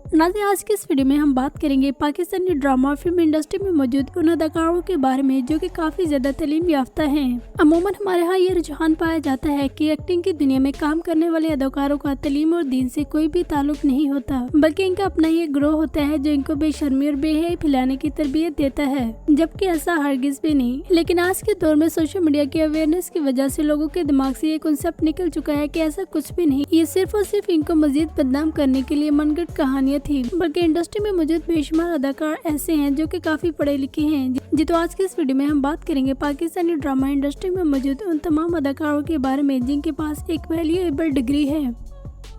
नाज़रीन, आज की इस वीडियो में हम बात करेंगे पाकिस्तानी ड्रामा और फिल्म इंडस्ट्री में मौजूद उन अदाकारों के बारे में जो कि काफी ज्यादा तालीम याफ्ता हैं। अमूमन हमारे यहाँ ये रुझान पाया जाता है कि एक्टिंग की दुनिया में काम करने वाले अदाकारों का तालीम और दीन से कोई भी ताल्लुक नहीं होता, बल्कि इनका अपना ही एक ग्रोह होता है जो इनको बेशर्मी और बेहयाई फैलाने की तरबियत देता है, जबकि ऐसा हरगिज भी नहीं। लेकिन आज के दौर में सोशल मीडिया की अवेयरनेस की वजह से लोगों के दिमाग से ये कॉन्सेप्ट निकल चुका है कि ऐसा कुछ भी नहीं, ये सिर्फ और सिर्फ इनको मजीद बदनाम करने के लिए मनगढ़ंत कहानियां थी। बल्कि इंडस्ट्री में मौजूद बेशुमार अदाकार ऐसे हैं जो कि काफी पढ़े लिखे हैं। जी तो आज की इस वीडियो में हम बात करेंगे पाकिस्तानी ड्रामा इंडस्ट्री में मौजूद उन तमाम अदाकारों के बारे में जिनके पास एक वैल्यूएबल डिग्री है।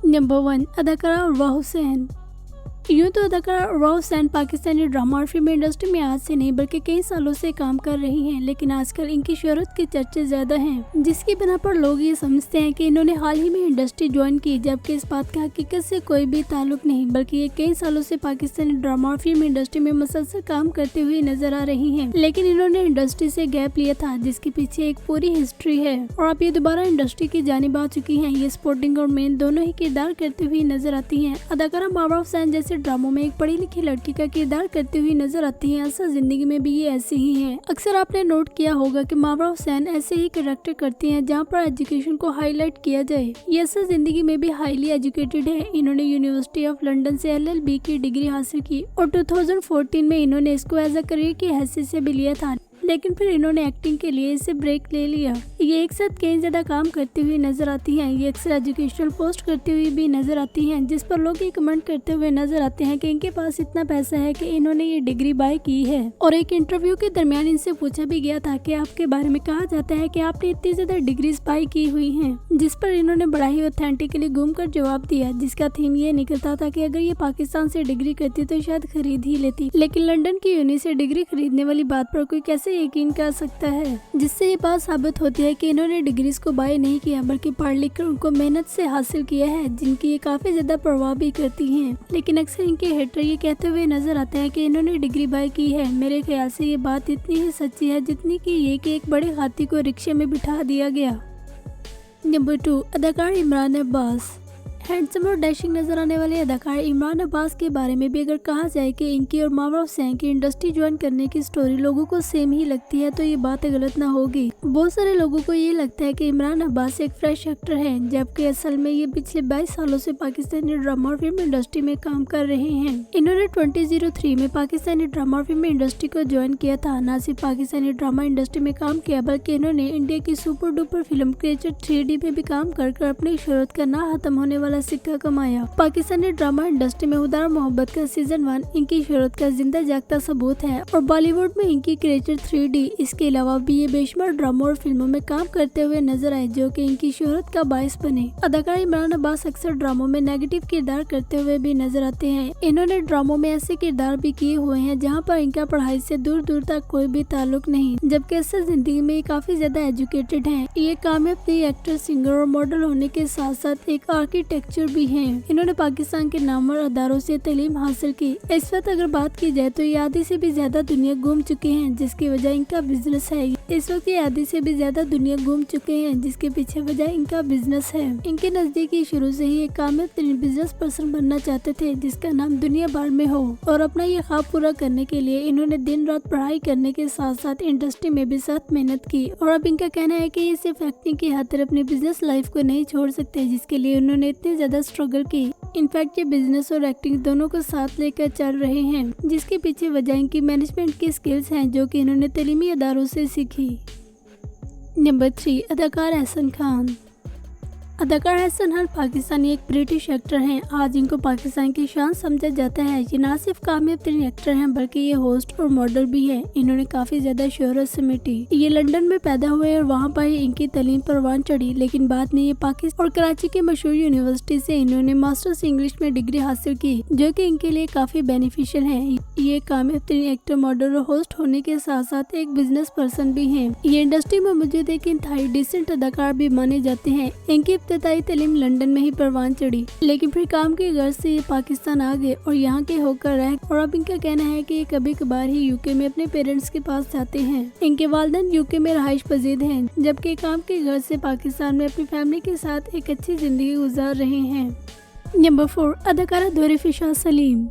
नंबर 1, अदाकारा उर्वा हुसैन। यूँ तो अदाकारा उर्वा हुसैन पाकिस्तानी ड्रामा और फिल्म इंडस्ट्री में आज से नहीं बल्कि कई सालों से काम कर रही हैं, लेकिन आजकल इनकी शोहरत के चर्चे ज्यादा हैं, जिसकी बिना पर लोग ये समझते हैं कि इन्होंने हाल ही में इंडस्ट्री ज्वाइन की, जबकि इस बात का हकीकत से कोई भी ताल्लुक नहीं, बल्कि ये कई सालों से पाकिस्तानी ड्रामा और फिल्म इंडस्ट्री में मुसलसल काम करते हुए नजर आ रही है। लेकिन इन्होंने इंडस्ट्री से गैप लिया था, जिसके पीछे एक पूरी हिस्ट्री है और अब ये दोबारा इंडस्ट्री की जानिब आ चुकी है। ये सपोर्टिंग और मेन दोनों ही किरदार करते हुए नजर आती है। अदाकारा मावरा हुसैन जैसे ड्रामों में एक पढ़ी लिखी लड़की का किरदार करते हुए नजर आती है। असल जिंदगी में भी ये ऐसी ही है। अक्सर आपने नोट किया होगा कि मावरा हुसैन ऐसे ही कैरेक्टर करती हैं जहां पर एजुकेशन को हाईलाइट किया जाए। ये असल जिंदगी में भी हाईली एजुकेटेड है। इन्होंने यूनिवर्सिटी ऑफ लंदन से LLB की डिग्री हासिल की और 2014 में इन्होंने इसको एज अ करियर की हैसियत से भी लिया था, लेकिन फिर इन्होंने एक्टिंग के लिए इसे ब्रेक ले लिया। ये एक साथ कई ज्यादा काम करती हुई नजर आती हैं। ये अक्सर एजुकेशनल पोस्ट करती हुई भी नजर आती हैं, जिस पर लोग ये कमेंट करते हुए नजर आते हैं कि इनके पास इतना पैसा है कि इन्होंने ये डिग्री बाय की है। और एक इंटरव्यू के दरमियान इनसे पूछा भी गया था कि आपके बारे में कहा जाता है कि आपने इतनी ज्यादा डिग्रीज बाय की हुई हैं, जिस पर इन्होंने बड़ा ही ऑथेंटिकली घूम कर जवाब दिया, जिसका थीम ये निकलता था कि अगर ये पाकिस्तान से डिग्री करती तो शायद खरीद ही लेती, लेकिन लंदन की यूनि से डिग्री खरीदने वाली बात पर कोई कैसे यकीन कर सकता है। जिससे ये बात साबित होती है कि इन्होंने डिग्रीज को बाय नहीं किया, बल्कि पढ़ लिख कर उनको मेहनत से हासिल किया है, जिनकी ये काफी ज्यादा परवाह भी करती हैं। लेकिन अक्सर इनके हेटर ये कहते हुए नजर आते हैं कि इन्होंने डिग्री बाय की है। मेरे ख्याल से ये बात इतनी ही सच्ची है जितनी कि ये कि एक बड़े हाथी को रिक्शे में बिठा दिया गया। नंबर 2, अदाकार इमरान अब्बास। हैंडसम और डैशिंग नजर आने वाले अदाकार इमरान अब्बास के बारे में भी अगर कहा जाए कि इनकी और मावरा हुसैन की इंडस्ट्री ज्वाइन करने की स्टोरी लोगों को सेम ही लगती है, तो ये बात गलत ना होगी। बहुत सारे लोगों को ये लगता है कि इमरान अब्बास एक फ्रेश एक्टर हैं, जबकि असल में ये पिछले 22 सालों से पाकिस्तानी ड्रामा और फिल्म इंडस्ट्री में काम कर रहे हैं। इन्होंने 2003 में पाकिस्तानी ड्रामा और फिल्म इंडस्ट्री को ज्वाइन किया था। न सिर्फ पाकिस्तानी ड्रामा इंडस्ट्री में काम किया, बल्कि इन्होंने इंडिया की super duper film creature 3D में भी काम कर अपनी शोहरत का ना खत्म होने वाला सिक्का कमाया। पाकिस्तानी ड्रामा इंडस्ट्री में उदार मोहब्बत का सीजन 1 इनकी शोहरत का जिंदा जागता सबूत है और बॉलीवुड में इनकी क्रिएचर 3D। इसके अलावा भी ये बेशुमार ड्रामों और फिल्मों में काम करते हुए नजर आए, जो कि इनकी शोहरत का बायस बने। अदाकार इमरान अब्बास अक्सर ड्रामों में नेगेटिव किरदार करते हुए भी नजर आते हैं। इन्होंने ड्रामों में ऐसे किरदार भी किए हुए हैं जहाँ पर इनका पढ़ाई से दूर दूर तक कोई भी ताल्लुक नहीं, जबकि असल जिंदगी में काफी ज्यादा एजुकेटेड हैं। ये कामयाब एक्टर, सिंगर और मॉडल होने के साथ साथ एक आर्किटेक्चर भी हैं। इन्होंने पाकिस्तान के नामवर अदारों से तालीम हासिल की। इस वक्त अगर बात की जाए तो ये आधी से भी ज्यादा दुनिया घूम चुके हैं, जिसकी वजह इनका बिजनेस है। इस वक्त ये आधी से भी ज्यादा दुनिया घूम चुके हैं, जिसके पीछे वजह इनका बिजनेस है। इनके नजदीक शुरू से ही एक कामयाब बिजनेस पर्सन बनना चाहते थे, जिसका नाम दुनिया भर में हो, और अपना ये ख्वाब पूरा करने के लिए इन्होंने दिन रात पढ़ाई करने के साथ साथ इंडस्ट्री में भी सख्त मेहनत की। और अब इनका कहना है कि ये सिर्फ एक्टिंग की खातिर अपनी बिजनेस लाइफ को नहीं छोड़ सकते, जिसके लिए उन्होंने इतनी ज्यादा स्ट्रगल की। इनफैक्ट ये बिजनेस और एक्टिंग दोनों को साथ लेकर चल रहे हैं, जिसके पीछे वजह इनकी मैनेजमेंट की स्किल्स हैं, जो कि इन्होंने तालीमी अदारों से सीखी। नंबर 3, अदाकार एहसन खान। अदाकार एहसन खान पाकिस्तानी एक ब्रिटिश एक्टर हैं। आज इनको पाकिस्तान की शान समझा जाता है। ये ना सिर्फ कामयाब एक्टर हैं, बल्कि ये होस्ट और मॉडल भी हैं। इन्होंने काफी ज्यादा शोहरत समेटी। ये लंदन में पैदा हुए और वहाँ पर इनकी तालीम परवान चढ़ी, लेकिन बाद में ये पाकिस्तान और कराची की मशहूर यूनिवर्सिटी से इन्होंने मास्टर्स इंग्लिश में डिग्री हासिल की, जो कि इनके लिए काफी बेनिफिशियल है। ये कामयाब एक्टर, मॉडल और होस्ट होने के साथ साथ एक बिजनेस पर्सन भी है। ये इंडस्ट्री में मौजूद एक इंतहाई डिसेंट अदाकार भी माने जाते हैं। इनकी इब्तदाई तालीम लंदन में ही परवान चढ़ी, लेकिन फिर काम की गर्ज से ये पाकिस्तान आ गए और यहाँ के होकर रहे। और अब इनका कहना है कि ये कभी कभार ही यूके में अपने पेरेंट्स के पास जाते हैं। इनके वालिदैन यूके में रहाइश पजीर हैं, जबकि काम की गर्ज से पाकिस्तान में अपनी फैमिली के साथ एक अच्छी जिंदगी गुजार रहे हैं। नंबर 4 अदाकारा दुरेफिशा सलीम।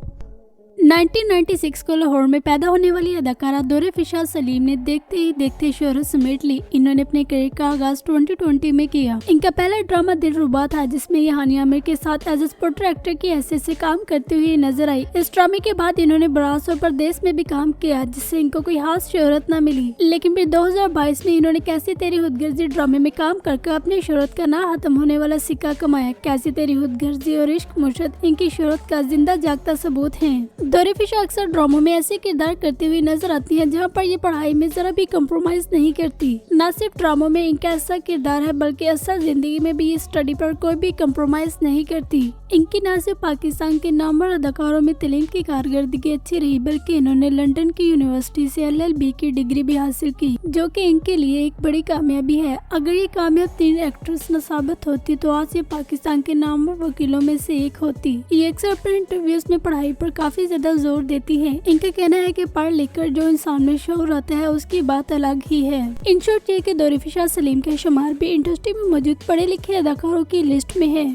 1996 को लाहौर में पैदा होने वाली अदाकारा दुरेफिशा सलीम ने देखते ही देखते शोहरत समेट ली। इन्होंने अपने करियर का आगाज 2020 में किया। इनका पहला ड्रामा दिलरुबा था, जिसमें ये हानिया आमिर के साथ एज ए सपोर्टर एक्टर की हैसियत से काम करते हुए नजर आई। इस ड्रामे के बाद इन्होंने बरास और परदेस में भी काम किया, जिससे इनको कोई खास शोहरत न मिली। लेकिन फिर 2022 में इन्होंने कैसी तेरी खुदगर्जी ड्रामे में काम करके अपनी शोहरत का ना खत्म होने वाला सिक्का कमाया। कैसी तेरी खुदगर्जी और इश्क मुर्शद इनकी शोहरत का जिंदा जागता सबूत है। दुरेफिशा अक्सर ड्रामों में ऐसे किरदार करती हुई नजर आती हैं जहां पर ये पढ़ाई में जरा भी कम्प्रोमाइज नहीं करती। न सिर्फ ड्रामों में इनका ऐसा किरदार है, बल्कि असल जिंदगी में भी ये स्टडी पर कोई भी कम्प्रोमाइज नहीं करती। इनकी न सिर्फ पाकिस्तान के नामवर अदाकारों में तलीम की कारकर्दगी अच्छी रही, बल्कि इन्होंने लंदन की यूनिवर्सिटी से LLB की डिग्री भी हासिल की, जो कि इनके लिए एक बड़ी कामयाबी है। अगर ये कामयाब 3 एक्ट्रेस न साबित होती तो आज ये पाकिस्तान के नामवर वकीलों में से एक होती। ये अक्सर अपने इंटरव्यूज में पढ़ाई पर काफी ज्यादा जोर देती है। इनका कहना है कि पढ़ लिख कर जो इंसान में शौर आता है उसकी बात अलग ही है। इन शॉर्ट ये कि दुरेफिशा सलीम का शुमार भी इंडस्ट्री में मौजूद पढ़े लिखे अदाकारों की लिस्ट में है।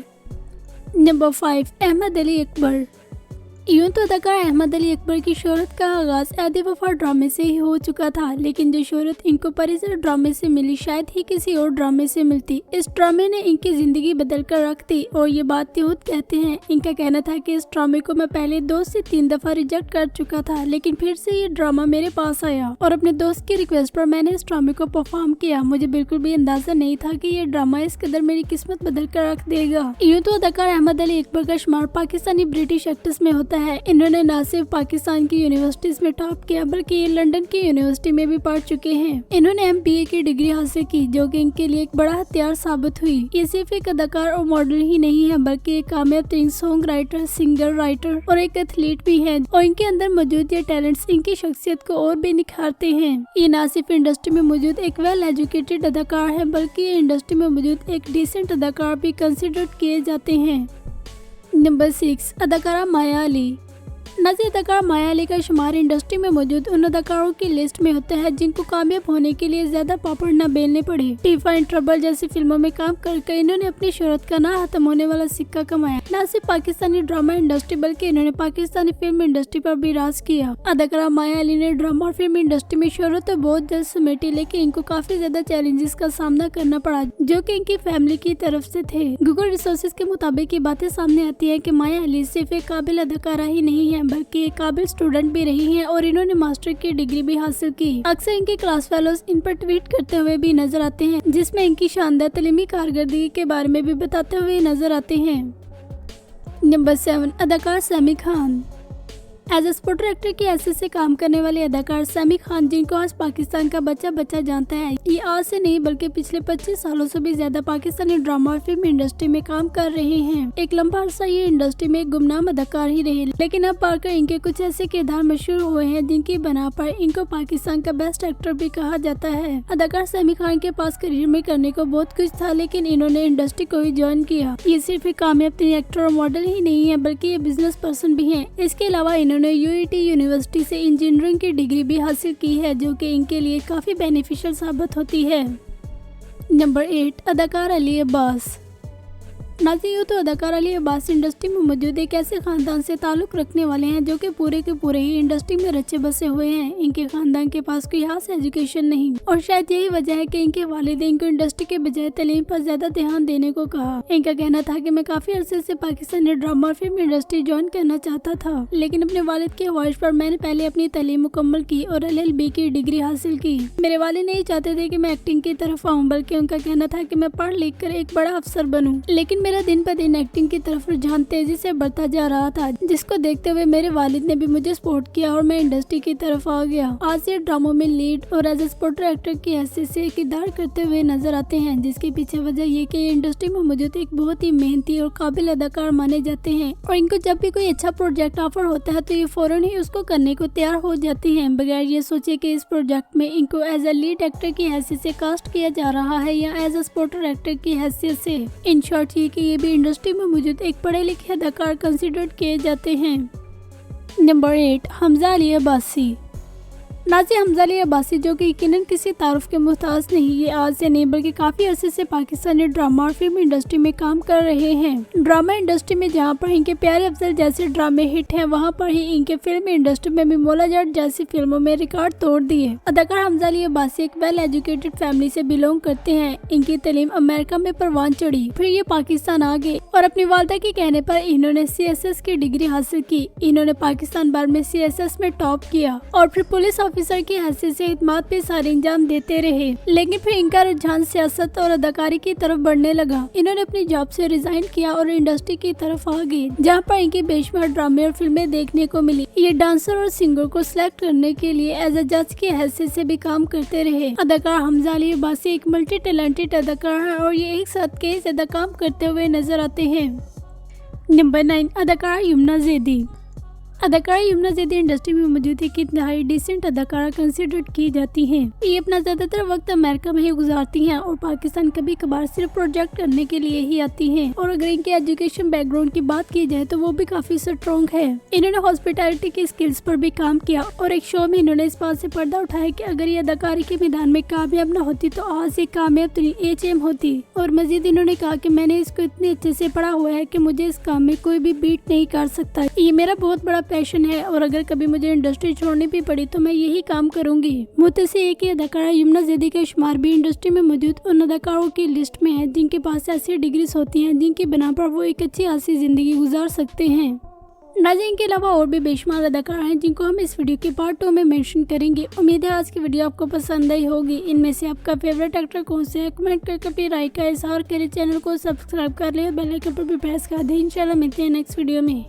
नंबर 5 अहमद अली अकबर। यूं तो अदाकार अहमद अली अकबर की शोहरत का आगाज ऐद वफा ड्रामे से ही हो चुका था, लेकिन जो शोहरत इनको परिसर ड्रामे से मिली शायद ही किसी और ड्रामे से मिलती। इस ड्रामे ने इनकी जिंदगी बदल कर रख दी और ये बात खुद कहते हैं। इनका कहना था कि इस ड्रामे को मैं पहले 2 से 3 दफा रिजेक्ट कर चुका था, लेकिन फिर से ये ड्रामा मेरे पास आया और अपने दोस्त की रिक्वेस्ट पर मैंने इस ड्रामे को परफॉर्म किया। मुझे बिल्कुल भी अंदाजा नहीं था कि ये ड्रामा इस कदर मेरी किस्मत बदल कर रख देगा। यूं तो अदाकार अहमद अली अकबर का शुमार पाकिस्तानी ब्रिटिश एक्ट्रेस में होता है। इन्होंने न सिर्फ पाकिस्तान की यूनिवर्सिटीज में टॉप किया, बल्कि ये लंदन की यूनिवर्सिटी में भी पढ़ चुके हैं। इन्होंने MBA की डिग्री हासिल की, जो कि इनके लिए एक बड़ा हथियार साबित हुई। ये सिर्फ एक अदाकार और मॉडल ही नहीं है, बल्कि एक कामयाब सॉन्ग राइटर, सिंगर, राइटर और एक एथलीट भी है। और इनके अंदर मौजूद ये टैलेंट्स इनकी शख्सियत को और भी निखारते हैं। ये न सिर्फ इंडस्ट्री में मौजूद एक वेल एजुकेटेड अदाकार है, बल्कि ये इंडस्ट्री में मौजूद एक डिसेंट अदाकार भी कंसिडर किए जाते हैं। नंबर 6 अदाकारा माया अली। नज़ीर अदाकार माया अली का शुमार इंडस्ट्री में मौजूद उन अदाकारों की लिस्ट में होता है जिनको कामयाब होने के लिए ज्यादा पापड़ न बेलने पड़े। टीफा इन ट्रबल जैसी फिल्मों में काम करके इन्होंने अपनी शोहरत का ना खत्म होने वाला सिक्का कमाया। न सिर्फ पाकिस्तानी ड्रामा इंडस्ट्री, बल्कि इन्होंने पाकिस्तानी फिल्म इंडस्ट्री पर भी राज किया। अदाकारा माया अली ने ड्रामा और फिल्म इंडस्ट्री में शोहरत तो बहुत जल्द समेटी, लेकिन इनको काफी ज्यादा चैलेंजेस का सामना करना पड़ा, जो कि इनकी फैमिली की तरफ से थे। गूगल रिसोर्सेज के मुताबिक ये बातें सामने आती है कि माया अली सिर्फ एक काबिल अदाकारा ही नहीं है, बल्कि एक काबिल स्टूडेंट भी रही हैं और इन्होंने मास्टर की डिग्री भी हासिल की। अक्सर इनके क्लास फेलोज इन पर ट्वीट करते हुए भी नजर आते हैं, जिसमें इनकी शानदार तलीमी कारकर्दगी के बारे में भी बताते हुए नजर आते हैं। नंबर 7 अदाकार Sami Khan. As a supporter actor की हैसियत से काम करने वाले अदाकार सैमी खान, जिनको आज पाकिस्तान का बच्चा बच्चा जानता है, ये आज से नहीं बल्कि पिछले 25 सालों से भी ज्यादा पाकिस्तानी ड्रामा और फिल्म इंडस्ट्री में काम कर रहे हैं। एक लंबा अरसा ये इंडस्ट्री में एक गुमनाम अदाकार ही रहे, लेकिन अब पाकर इनके कुछ ऐसे किरदार मशहूर हुए हैं जिनकी बना पर इनको पाकिस्तान का बेस्ट एक्टर भी कहा जाता है। अदाकार सैमी खान के पास करियर में करने को बहुत कुछ था, लेकिन इन्होंने इंडस्ट्री को ही ज्वाइन किया। ये सिर्फ एक कामयाब एक्टर और मॉडल ही नहीं है, बल्कि ये बिजनेस पर्सन भी है। इसके अलावा इन्होंने UAT यूनिवर्सिटी से इंजीनियरिंग की डिग्री भी हासिल की है, जो कि इनके लिए काफी बेनिफिशियल साबित होती है। नंबर 8 अदाकार अली अब्बास। नाज़रीन, तो अदाकार अली अब्बास इंडस्ट्री में मौजूद एक ऐसे खानदान से ताल्लुक रखने वाले हैं जो कि पूरे के पूरे ही इंडस्ट्री में रचे बसे हुए हैं। इनके खानदान के पास कोई खास एजुकेशन नहीं और शायद यही वजह है कि इनके वालिदैन इनको इंडस्ट्री के बजाय तालीम पर ज्यादा ध्यान देने को कहा। इनका कहना था कि मैं काफी अरसे से पाकिस्तानी ड्रामा और फिल्म इंडस्ट्री ज्वाइन करना चाहता था, लेकिन अपने वालिद की ख्वाहिश पर मैंने पहले अपनी तालीम मुकम्मल की और LLB की डिग्री हासिल की। मेरे वालिद नहीं चाहते थे कि मैं एक्टिंग की तरफ आऊँ, बल्कि उनका कहना था कि मैं पढ़ लिख कर एक बड़ा अफसर बनूं। लेकिन मेरा दिन पर दिन एक्टिंग की तरफ रुझान तेजी से बढ़ता जा रहा था, जिसको देखते हुए मेरे वालिद ने भी मुझे सपोर्ट किया और मैं इंडस्ट्री की तरफ आ गया। आज ये ड्रामों में लीड और एज ए सपोर्टर एक्टर की हैसियत से किरदार करते हुए नजर आते हैं, जिसके पीछे वजह ये कि इंडस्ट्री में मौजूद एक बहुत ही मेहनती और काबिल अदाकार माने जाते हैं और इनको जब भी कोई अच्छा प्रोजेक्ट ऑफर होता है तो ये फौरन ही उसको करने को तैयार हो जाते हैं, बगैर ये सोचे कि इस प्रोजेक्ट में इनको एज ए लीड एक्टर की हैसियत से कास्ट किया जा रहा है या एज ए सपोर्टर एक्टर की हैसियत से। इन शॉर्ट ये कि ये भी इंडस्ट्री में मौजूद एक पढ़े लिखे अदाकार कंसिडर किए जाते हैं। नंबर 8 हमजा अली अब्बासी। नाज़िया हमज़ा अब्बासी, जो कि यकीनन किसी तारुफ के मुहताज नहीं, ये आज से नहीं बल्कि काफी अरसे से पाकिस्तानी ड्रामा और फिल्म इंडस्ट्री में काम कर रहे हैं। ड्रामा इंडस्ट्री में जहाँ पर इनके प्यारे अफजल जैसे ड्रामे हिट हैं, वहाँ पर ही इनके फिल्म इंडस्ट्री में भी मौला जाट जैसी फिल्मों में रिकॉर्ड तोड़ दिए। अदाकार हमज़ा अब्बासी एक वेल एजुकेटेड फैमिली से बिलोंग करते हैं। इनकी तालीम अमेरिका में परवान चढ़ी, फिर ये पाकिस्तान आ गए और अपनी वालदा के कहने पर इन्होंने CSS की डिग्री हासिल की। इन्होंने पाकिस्तान बार में CSS में टॉप किया और फिर पुलिस ऑफिसर की हैसियत से खिदमत पे सारे इंजाम देते रहे। लेकिन फिर इनका रुझान सियासत और अदाकारी की तरफ बढ़ने लगा। इन्होंने अपनी जॉब से रिजाइन किया और इंडस्ट्री की तरफ आ गए, जहाँ पर इनकी बेशुमार ड्रामे और फिल्में देखने को मिली। ये डांसर और सिंगर को सिलेक्ट करने के लिए एज अ जज की हैसियत से भी काम करते रहे। अदाकार हमज़ा अब्बासी एक मल्टी टैलेंटेड अदाकार है और ये एक साथ कई ज्यादा काम करते हुए नजर आते हैं। नंबर 9, अदाकार यमुना ज़ैदी। अदाकारा यमुना ज़ैदी इंडस्ट्री में मौजूद एक इंतहाई डिसेंट अदाकारा कंसिडर की जाती हैं। ये अपना ज्यादातर वक्त अमेरिका में ही गुजारती हैं और पाकिस्तान कभी कभार सिर्फ प्रोजेक्ट करने के लिए ही आती हैं। और अगर इनके एजुकेशन बैकग्राउंड की बात की जाए तो वो भी काफी स्ट्रॉन्ग है। इन्होंने हॉस्पिटैलिटी की स्किल्स पर भी काम किया और एक शो में इन्होंने इस बात से पर्दा उठाया कि अगर ये अदाकारी के मैदान में कामयाब न होती तो आज से कामयाब HM होती। और मजीद इन्होंने कहा कि मैंने इसको इतने अच्छे से पढ़ा हुआ है कि मुझे इस काम में कोई भी बीट नहीं कर सकता। ये मेरा बहुत बड़ा पैशन है और अगर कभी मुझे इंडस्ट्री छोड़नी भी पड़ी तो मैं यही काम करूंगी। मुतसी एक अदाकारा यमुना ज़ैदी का शुमार भी इंडस्ट्री में मौजूद उन अदाकारों की लिस्ट में है जिनके पास ऐसी डिग्रीज होती हैं जिनकी बिना पर वो एक अच्छी खासी जिंदगी गुजार सकते हैं। नाज़िया इनके अलावा और भी बेशुमार अदाकार हैं जिनको हम इस वीडियो के पार्ट 2 में मेंशन करेंगे। उम्मीद है आज की वीडियो आपको पसंद आई होगी। इनमें से आपका फेवरेट एक्टर कौन से है, कमेंट करके अपनी राय का इजहार करें। चैनल को सब्सक्राइब कर ले, बेल आइकन पर भी प्रेस कर दें। इंशाल्लाह मिलते हैं नेक्स्ट वीडियो में।